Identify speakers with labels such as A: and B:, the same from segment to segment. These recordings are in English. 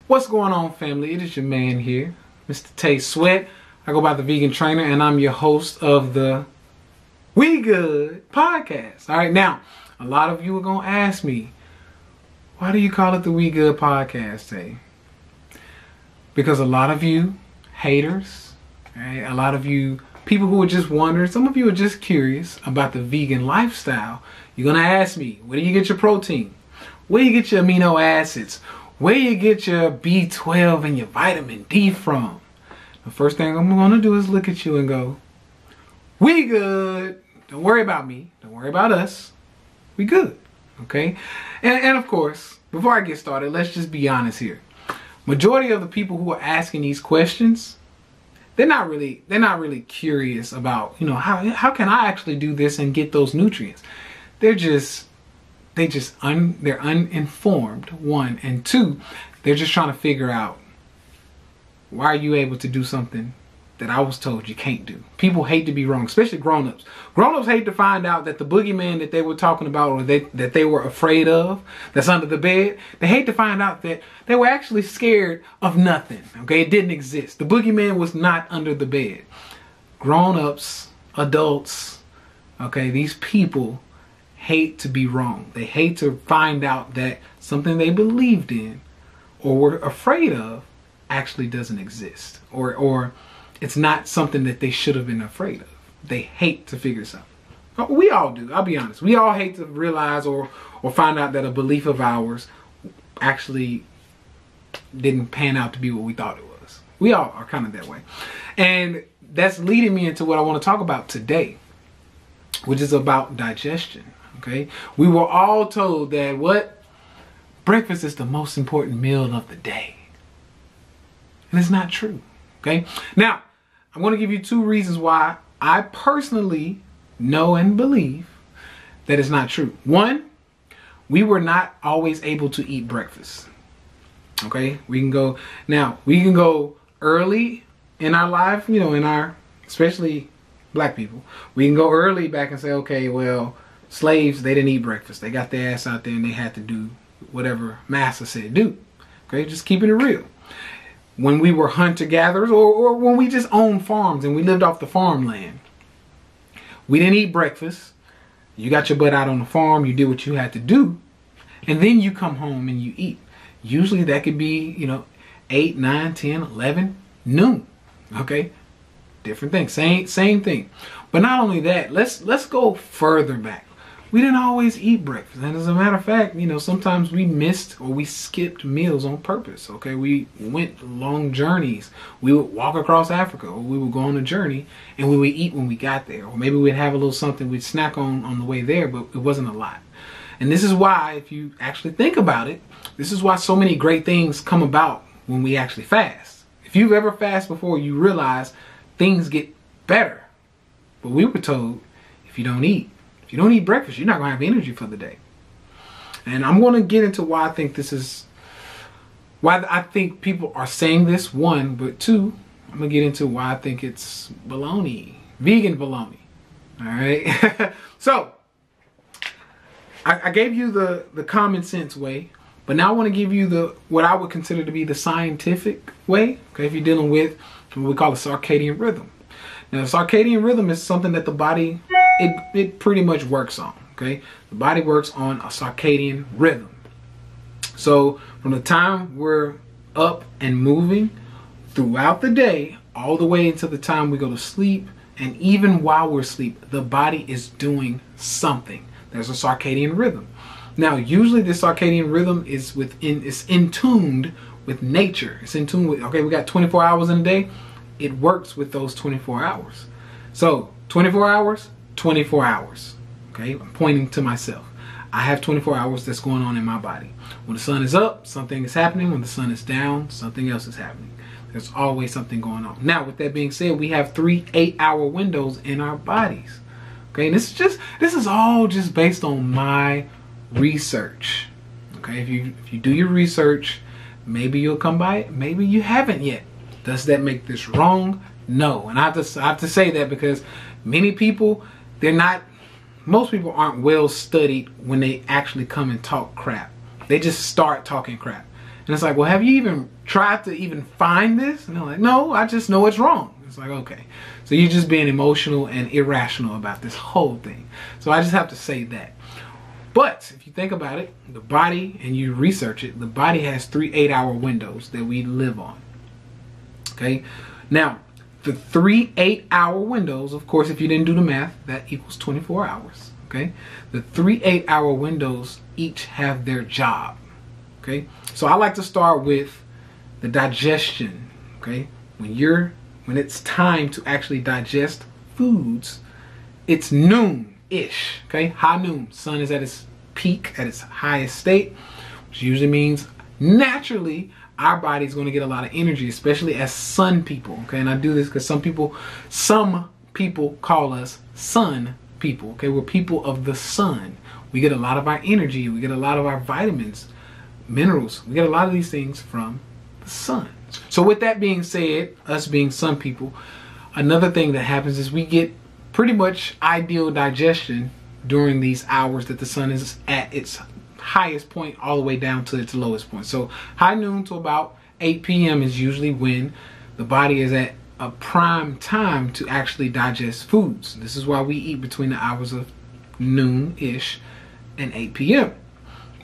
A: What's going on, family? It is your man here, Mr. Tay Sweat. I go by the Vegan Trainer, and I'm your host of the We Good podcast. All right, now, a lot of you are going to ask me, why do you call it the We Good podcast, Tay? Because a lot of you haters, right? A lot of you people who are just wondering, some of you are just curious about the vegan lifestyle. You're going to ask me, where do you get your protein? Where do you get your amino acids? Where you get your B12 and your vitamin D from? The first thing I'm going to do is look at you and go, we good. Don't worry about me. Don't worry about us. We good. Okay? And of course, before I get started, let's just be honest here. Majority of the people who are asking these questions, they're not really curious about, how can I actually do this and get those nutrients? They're uninformed, one, and two, they're just trying to figure out, why are you able to do something that I was told you can't do? People hate to be wrong, especially grown-ups. Grown-ups hate to find out that the boogeyman that they were talking about, or that they were afraid of, that's under the bed, they hate to find out that they were actually scared of nothing, okay? It didn't exist. The boogeyman was not under the bed. Grown-ups, adults, okay, these people hate to be wrong. They hate to find out that something they believed in or were afraid of actually doesn't exist, or it's not something that they should have been afraid of. They hate to figure this out. We all do. I'll be honest. We all hate to realize or find out that a belief of ours actually didn't pan out to be what we thought it was. We all are kind of that way. And that's leading me into what I want to talk about today, which is about digestion. Okay, we were all told that breakfast is the most important meal of the day, and it's not true. Okay, now I'm going to give you two reasons why I personally know and believe that it's not true. One, we were not always able to eat breakfast. Okay, we can go early in our life, especially black people. We can go early back and say, okay, well, slaves, they didn't eat breakfast. They got their ass out there and they had to do whatever master said do. Okay, just keeping it real. When we were hunter-gatherers, or when we just owned farms and we lived off the farmland, we didn't eat breakfast. You got your butt out on the farm, you did what you had to do, and then you come home and you eat. Usually that could be, 8, 9, 10, 11, noon. Okay? Different thing. Same thing. But not only that, let's go further back. We didn't always eat breakfast. And as a matter of fact, sometimes we missed or we skipped meals on purpose. Okay, we went long journeys. We would walk across Africa, or we would go on a journey and we would eat when we got there. Or maybe we'd have a little something we'd snack on the way there, but it wasn't a lot. And this is why, if you actually think about it, this is why so many great things come about when we actually fast. If you've ever fasted before, you realize things get better. But we were told, if you don't eat breakfast, you're not going to have energy for the day. And I'm going to get into why I think people are saying this, one, but two, I'm going to get into why I think it's baloney, vegan baloney. All right. So I gave you the common sense way, but now I want to give you what I would consider to be the scientific way. Okay. If you're dealing with what we call a circadian rhythm. Now, the circadian rhythm is something that the body, it pretty much works on, okay? The body works on a circadian rhythm. So from the time we're up and moving throughout the day, all the way until the time we go to sleep, and even while we're asleep, the body is doing something. There's a circadian rhythm. Now, usually this circadian rhythm is in tuned with nature. It's in tune with, okay, we got 24 hours in a day. It works with those 24 hours. So 24 hours, 24 hours. Okay, I'm pointing to myself. I have 24 hours that's going on in my body. When the sun is up, something is happening. When the sun is down, something else is happening. There's always something going on. Now, with that being said, we have 3 8-hour windows in our bodies. Okay, and this is all just based on my research. Okay, if you do your research, maybe you'll come by it. Maybe you haven't yet. Does that make this wrong? No. And I have to say that because many people, most people aren't well studied when they actually come and talk crap. They just start talking crap. And it's like, well, have you even tried to even find this? And they're like, no, I just know it's wrong. It's like, okay. So you're just being emotional and irrational about this whole thing. So I just have to say that. But if you think about it, the body, and you research it, the body has 3 8-hour windows that we live on. Okay? Now, the 3 8-hour windows, of course, if you didn't do the math, that equals 24 hours. Okay? The 3 8-hour windows each have their job. Okay? So I like to start with the digestion. Okay? When it's time to actually digest foods, it's noon-ish. Okay? High noon. Sun is at its peak, at its highest state, which usually means naturally our body's going to get a lot of energy, especially as sun people. Okay? And I do this because some people call us sun people. Okay? We're people of the sun. We get a lot of our energy. We get a lot of our vitamins, minerals. We get a lot of these things from the sun. So with that being said, us being sun people, another thing that happens is we get pretty much ideal digestion during these hours that the sun is at its highest point all the way down to its lowest point. So high noon to about 8 p.m. is usually when the body is at a prime time to actually digest foods. This is why we eat between the hours of noon-ish and 8 p.m.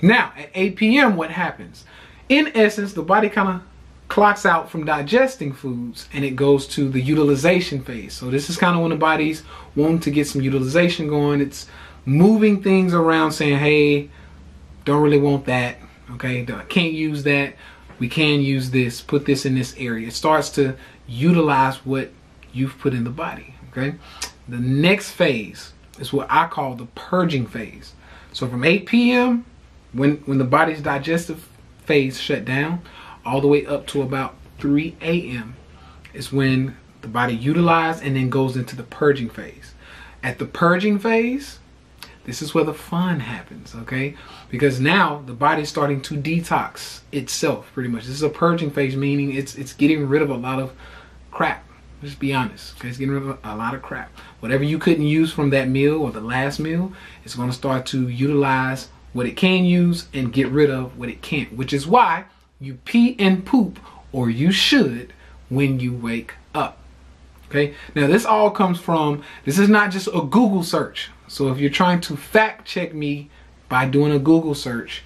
A: Now, at 8 p.m., what happens? In essence, the body kind of clocks out from digesting foods and it goes to the utilization phase. So this is kind of when the body's wanting to get some utilization going. It's moving things around saying, hey, don't really want that. Okay, can't use that. We can use this. Put this in this area. It starts to utilize what you've put in the body. Okay, the next phase is what I call the purging phase. So from 8 p.m., when the body's digestive phase shut down, all the way up to about 3 a.m. is when the body utilizes and then goes into the purging phase. At the purging phase, this is where the fun happens, okay? Because now the body's starting to detox itself pretty much. This is a purging phase, meaning it's getting rid of a lot of crap. Just be honest, okay? It's getting rid of a lot of crap. Whatever you couldn't use from that meal or the last meal, it's going to start to utilize what it can use and get rid of what it can't, which is why you pee and poop, or you should, when you wake up. Okay? Now this all comes from, this is not just a Google search. So if you're trying to fact check me by doing a Google search,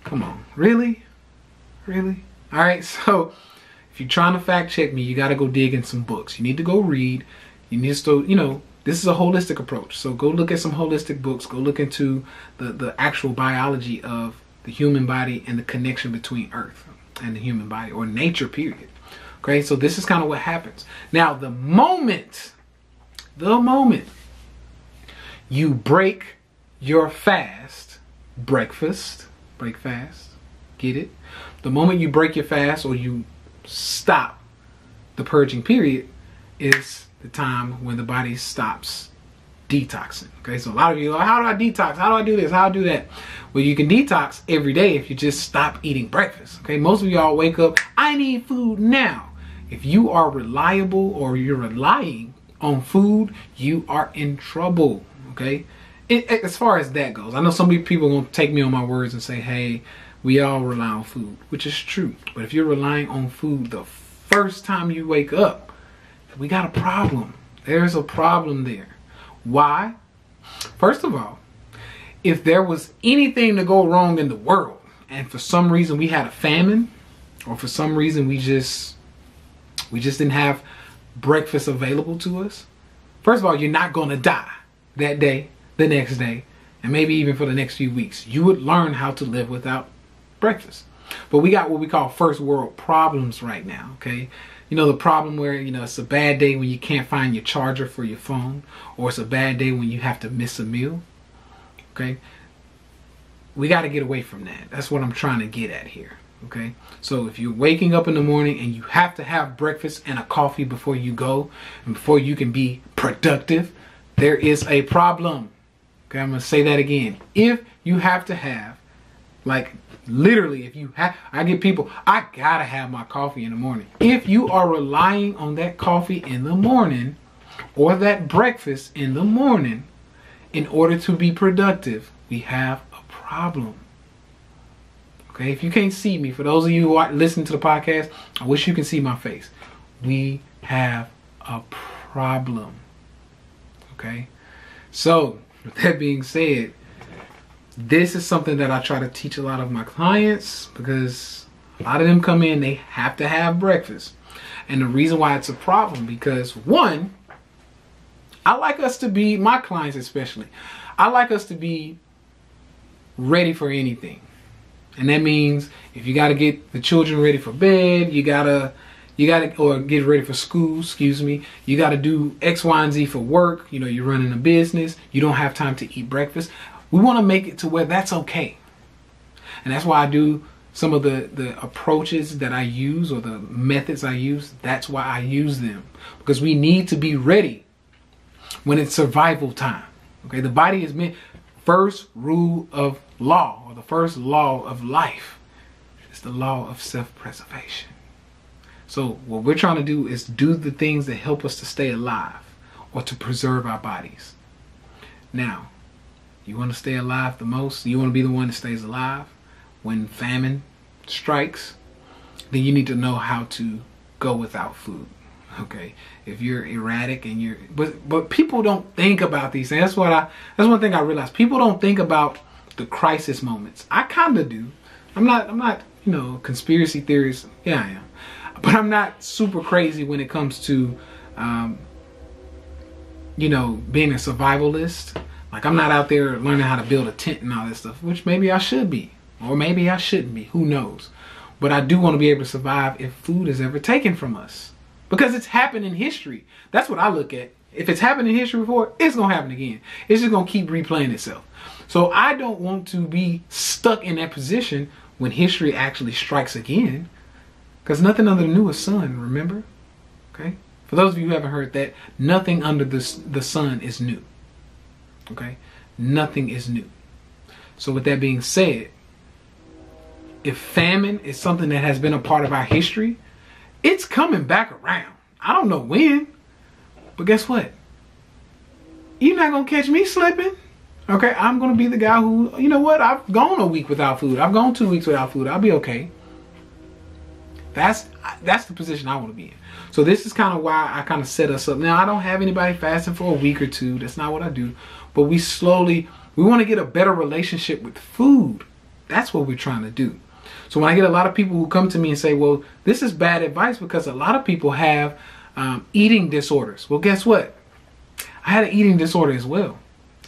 A: come on, really? Really? All right, so if you're trying to fact check me, you got to go dig in some books. You need to go read. You need to, this is a holistic approach. So go look at some holistic books. Go look into the actual biology of the human body and the connection between Earth and the human body, or nature, period. Okay, so this is kind of what happens. Now, the moment you break your fast, break fast, get it? The moment you break your fast or you stop the purging period is the time when the body stops detoxing. Okay, so a lot of you are like, how do I detox? How do I do this? How do I do that? Well, you can detox every day if you just stop eating breakfast. Okay, most of y'all wake up, I need food now. If you are reliable or you're relying on food, you are in trouble. Okay, as far as that goes, I know some people are going to take me on my words and say, hey, we all rely on food, which is true. But if you're relying on food the first time you wake up, we got a problem. There's a problem there. Why? First of all, if there was anything to go wrong in the world and for some reason we had a famine, or for some reason we just didn't have breakfast available to us, first of all, you're not going to die that day, the next day, and maybe even for the next few weeks. You would learn how to live without breakfast. But we got what we call first world problems right now, okay? You know, the problem where, it's a bad day when you can't find your charger for your phone, or it's a bad day when you have to miss a meal, okay? We got to get away from that. That's what I'm trying to get at here, okay? So if you're waking up in the morning and you have to have breakfast and a coffee before you go, and before you can be productive, there is a problem, okay? I'm going to say that again. If you have to have, like, literally, if you have, I get people, I gotta have my coffee in the morning. If you are relying on that coffee in the morning or that breakfast in the morning in order to be productive, we have a problem. Okay, if you can't see me, for those of you who are listening to the podcast, I wish you can see my face. We have a problem. Okay, so with that being said, this is something that I try to teach a lot of my clients, because a lot of them come in, they have to have breakfast. And the reason why it's a problem, because one, I like us to be, my clients especially, I like us to be ready for anything. And that means if you got to get the children ready for bed, you gotta or get ready for school, excuse me, you got to do X, Y, and Z for work. You know, you're running a business, you don't have time to eat breakfast. We want to make it to where that's okay. And that's why I do some of the approaches that I use, or the methods I use. That's why I use them, because we need to be ready when it's survival time. Okay, the body is meant, first rule of law, or the first law of life, is the law of self-preservation. So what we're trying to do is do the things that help us to stay alive, or to preserve our bodies. Now, you want to stay alive the most, you want to be the one that stays alive when famine strikes, then you need to know how to go without food. Okay, if you're erratic and you're, but people don't think about these things. That's one thing I realized. People don't think about the crisis moments. I kind of do. I'm not, you know, conspiracy theories. Yeah, I am. But I'm not super crazy when it comes to, you know, being a survivalist. Like, I'm not out there learning how to build a tent and all that stuff, which maybe I should be, or maybe I shouldn't be. Who knows? But I do want to be able to survive if food is ever taken from us, because it's happened in history. That's what I look at. If it's happened in history before, it's going to happen again. It's just going to keep replaying itself. So I don't want to be stuck in that position when history actually strikes again, because nothing under the new is sun, remember? Okay? For those of you who haven't heard that, nothing under the sun is new. Okay? Nothing is new. So with that being said, if famine is something that has been a part of our history, it's coming back around. I don't know when, but guess what? You're not going to catch me slipping. Okay? I'm going to be the guy who, you know what? I've gone a week without food. I've gone 2 weeks without food. I'll be okay. That's the position I want to be in. So this is kind of why I kind of set us up. Now, I don't have anybody fasting for a week or two. That's not what I do. But we want to get a better relationship with food. That's what we're trying to do. So when I get a lot of people who come to me and say, well, this is bad advice because a lot of people have eating disorders. Well, guess what? I had an eating disorder as well.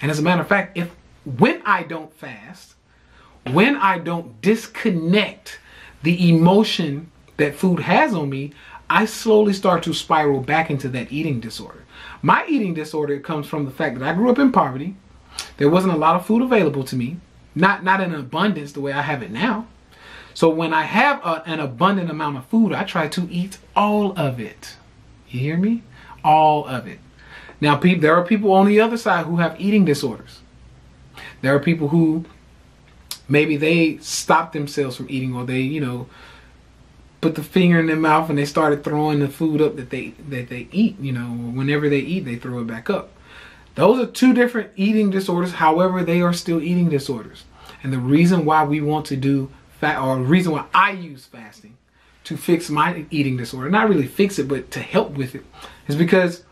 A: And as a matter of fact, when I don't fast, when I don't disconnect the emotion that food has on me, I slowly start to spiral back into that eating disorder. My eating disorder comes from the fact that I grew up in poverty. There wasn't a lot of food available to me, not in abundance the way I have it now. So when I have an abundant amount of food, I try to eat all of it. You hear me? All of it. Now, there are people on the other side who have eating disorders. There are people who maybe they stop themselves from eating, or they, you know, put the finger in their mouth and they started throwing the food up that they eat, you know, whenever they eat, they throw it back up. Those are two different eating disorders. However, they are still eating disorders. And the reason why we want to do or the reason why I use fasting to fix my eating disorder, not really fix it, but to help with it, is because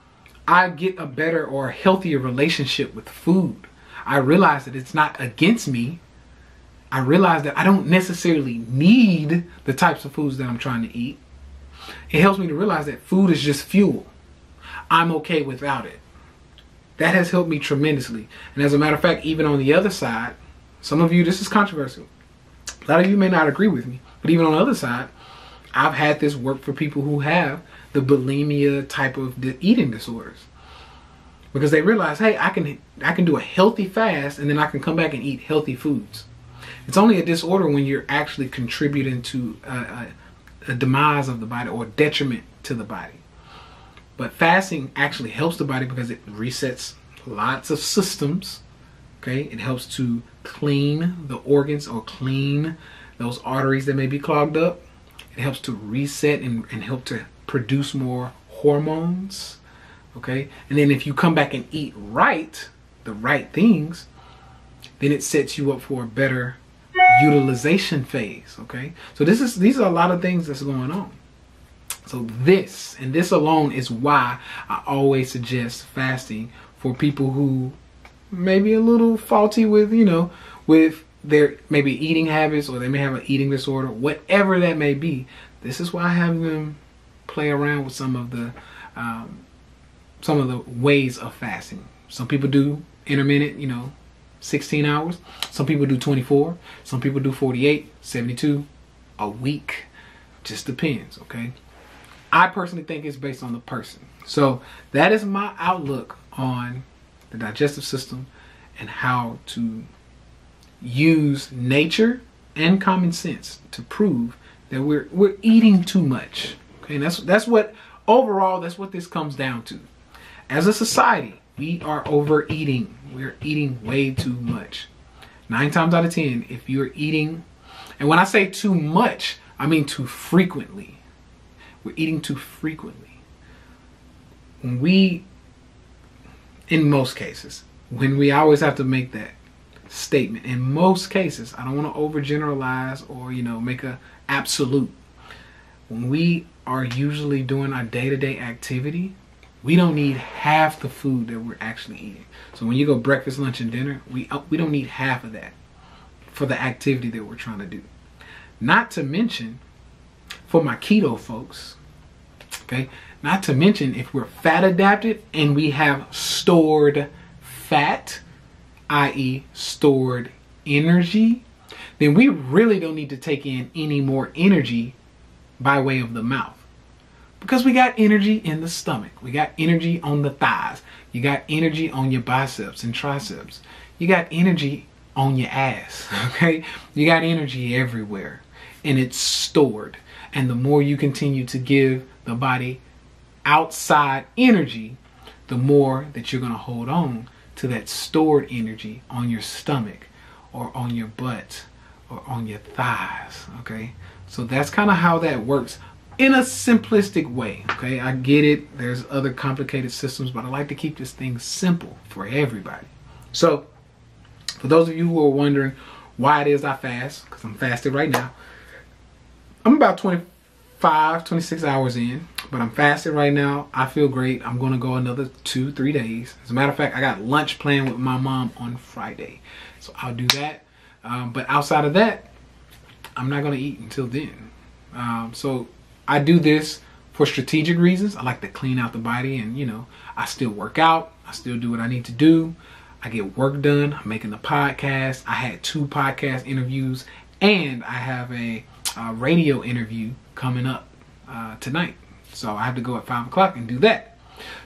A: I get a better or a healthier relationship with food. I realize that it's not against me. I realize that I don't necessarily need the types of foods that I'm trying to eat. It helps me to realize that food is just fuel. I'm okay without it. That has helped me tremendously. And as a matter of fact, even on the other side, some of you, this is controversial. A lot of you may not agree with me, but even on the other side, I've had this work for people who have the bulimia type of eating disorders. Because they realize, hey, I can do a healthy fast and then I can come back and eat healthy foods. It's only a disorder when you're actually contributing to a demise of the body or detriment to the body. But fasting actually helps the body because it resets lots of systems. Okay, it helps to clean the organs or clean those arteries that may be clogged up. It helps to reset and help to produce more hormones. Okay, and then if you come back and eat right, the right things, then it sets you up for a better utilization phase. Okay, so these are a lot of things that's going on. So this alone is why I always suggest fasting for people who may be a little faulty with, with their maybe eating habits, or they may have an eating disorder, whatever that may be. This is why I have them play around with some of the ways of fasting. Some people do intermittent, 16 hours. Some people do 24. Some people do 48, 72, a week. Just depends, okay? I personally think it's based on the person. So that is my outlook on the digestive system and how to use nature and common sense to prove that we're eating too much. Okay, and that's what overall, that's what this comes down to. As a society, we are overeating. We're eating way too much. 9 times out of 10, if you're eating, and when I say too much, I mean too frequently. We're eating too frequently. In most cases, I always have to make that statement. In most cases, I don't want to overgeneralize or, make a absolute. When we are usually doing our day-to-day activity, we don't need half the food that we're actually eating. So when you go breakfast, lunch, and dinner, we don't need half of that for the activity that we're trying to do. Not to mention, for my keto folks, okay, not to mention if we're fat adapted and we have stored fat, i.e. stored energy, then we really don't need to take in any more energy by way of the mouth. Because we got energy in the stomach. We got energy on the thighs. You got energy on your biceps and triceps. You got energy on your ass, okay? You got energy everywhere. And it's stored. And the more you continue to give the body outside energy, the more that you're going to hold on to that stored energy on your stomach or on your butt or on your thighs, okay? So that's kind of how that works in a simplistic way, okay? I get it. There's other complicated systems, but I like to keep this thing simple for everybody. So for those of you who are wondering why it is I fast, because I'm fasted right now, I'm about 26 hours in, but I'm fasted right now. I feel great. I'm going to go another 2-3 days. As a matter of fact, I got lunch planned with my mom on Friday. So I'll do that. But outside of that, I'm not going to eat until then. So I do this for strategic reasons. I like to clean out the body and, I still work out. I still do what I need to do. I get work done. I'm making the podcast. I had 2 podcast interviews and I have a radio interview coming up tonight. So I have to go at 5 o'clock and do that.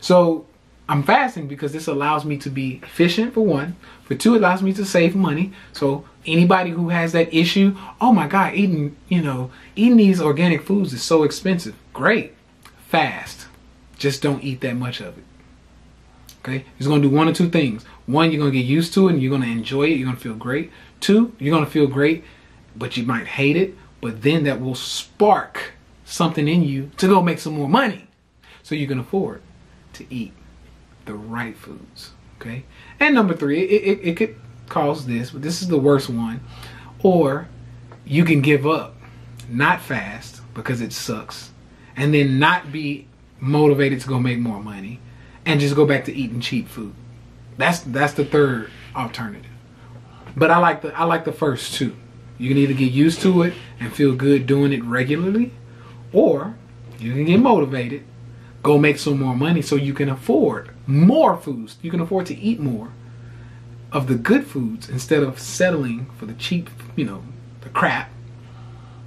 A: So I'm fasting because this allows me to be efficient, for one. For 2, it allows me to save money. So anybody who has that issue, oh my God, eating these organic foods is so expensive. Great. Fast. Just don't eat that much of it. Okay? You're going to do 1 or 2 things. 1, you're going to get used to it and you're going to enjoy it. You're going to feel great. 2, you're going to feel great, but you might hate it. But then that will spark something in you to go make some more money. So you can afford to eat the right foods. Okay? And number 3, it could cause this, but this is the worst one. Or you can give up, not fast because it sucks, and then not be motivated to go make more money and just go back to eating cheap food. That's the third alternative. But I like the first 2. You can either get used to it and feel good doing it regularly, or you can get motivated, go make some more money so you can afford more foods. You can afford to eat more of the good foods instead of settling for the cheap, the crap.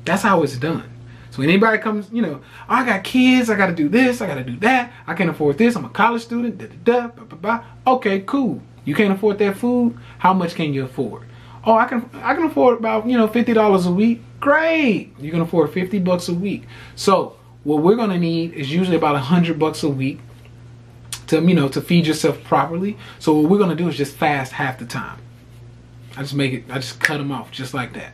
A: That's how it's done. So when anybody comes, oh, I got kids, I got to do this, I got to do that, I can't afford this, I'm a college student, Okay, cool. You can't afford that food? How much can you afford? Oh, I can afford about, $50 a week. Great. You can afford $50 a week. So what we're going to need is usually about $100 a week to feed yourself properly. So what we're going to do is just fast half the time. I just cut them off just like that.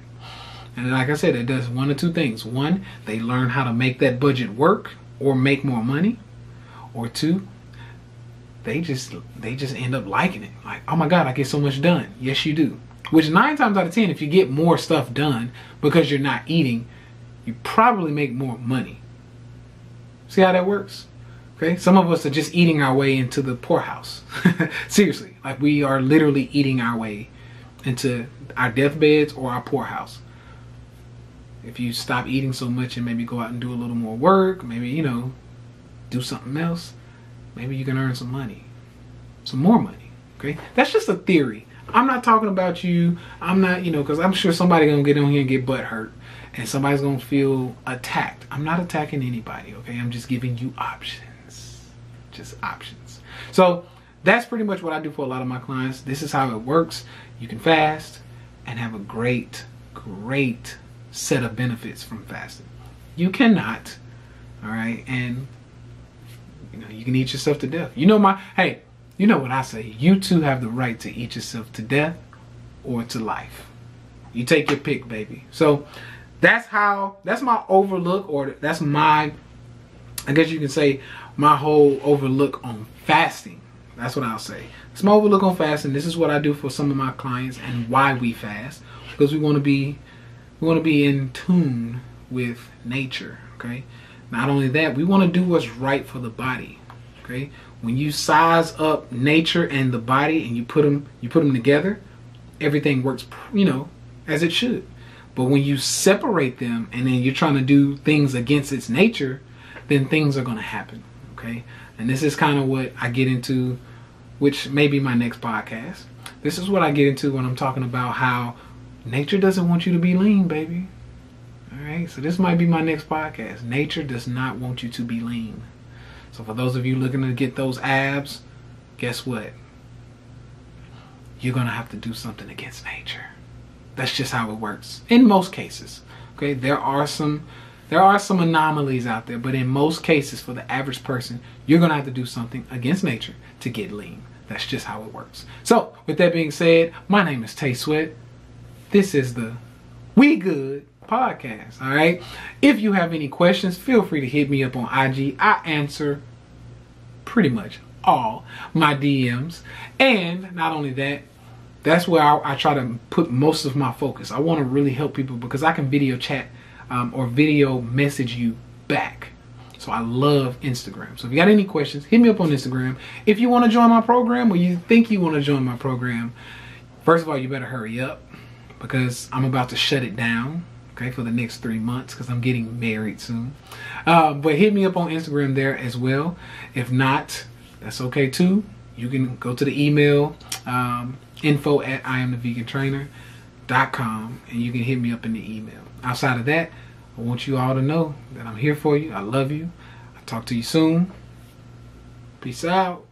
A: And like I said, it does 1 or 2 things. 1, they learn how to make that budget work or make more money. Or 2, they just end up liking it. Like, oh my God, I get so much done. Yes, you do. Which 9 times out of 10, if you get more stuff done because you're not eating, you probably make more money. See how that works? Okay, some of us are just eating our way into the poorhouse. Seriously, like we are literally eating our way into our deathbeds or our poorhouse. If you stop eating so much and maybe go out and do a little more work, maybe, you know, do something else, maybe you can earn some money, some more money. Okay, that's just a theory. I'm not talking about you. I'm not, you know, because I'm sure somebody's gonna get on here and get butt hurt, and somebody's gonna feel attacked. I'm not attacking anybody. Okay, I'm just giving you options, just options. So that's pretty much what I do for a lot of my clients. This is how it works. You can fast and have a great set of benefits from fasting. You cannot, all right, and you know, you can eat yourself to death. You know hey, you know what I say, you too have the right to eat yourself to death or to life. You take your pick, baby. So that's my overlook, or that's my, I guess you can say, my whole overlook on fasting. That's what I'll say. It's my overlook on fasting. This is what I do for some of my clients and why we fast, because we want to be in tune with nature. Okay, not only that, we want to do what's right for the body. Okay, when you size up nature and the body and you put them together, everything works, you know, as it should. But when you separate them and then you're trying to do things against its nature, then things are going to happen. Okay, and this is kind of what I get into, which may be my next podcast. This is what I get into when I'm talking about how nature doesn't want you to be lean, baby. All right, so this might be my next podcast. Nature does not want you to be lean. So for those of you looking to get those abs, guess what? You're going to have to do something against nature. That's just how it works in most cases. Okay, there are some anomalies out there, but in most cases, for the average person, you're going to have to do something against nature to get lean. That's just how it works. So with that being said, my name is Tay Sweat. This is the We Good podcast. All right, if you have any questions, feel free to hit me up on IG. I answer pretty much all my DMs, and not only that, that's where I try to put most of my focus. I want to really help people because I can video chat or video message you back. So I love Instagram. So if you got any questions, hit me up on Instagram. If you want to join my program, or you think you want to join my program, first of all, you better hurry up, because I'm about to shut it down, okay, for the next 3 months, because I'm getting married soon. But hit me up on Instagram there as well. If not, that's okay too. You can go to the email, info@IamTheVeganTrainer.com, and you can hit me up in the email. Outside of that, I want you all to know that I'm here for you. I love you. I'll talk to you soon. Peace out.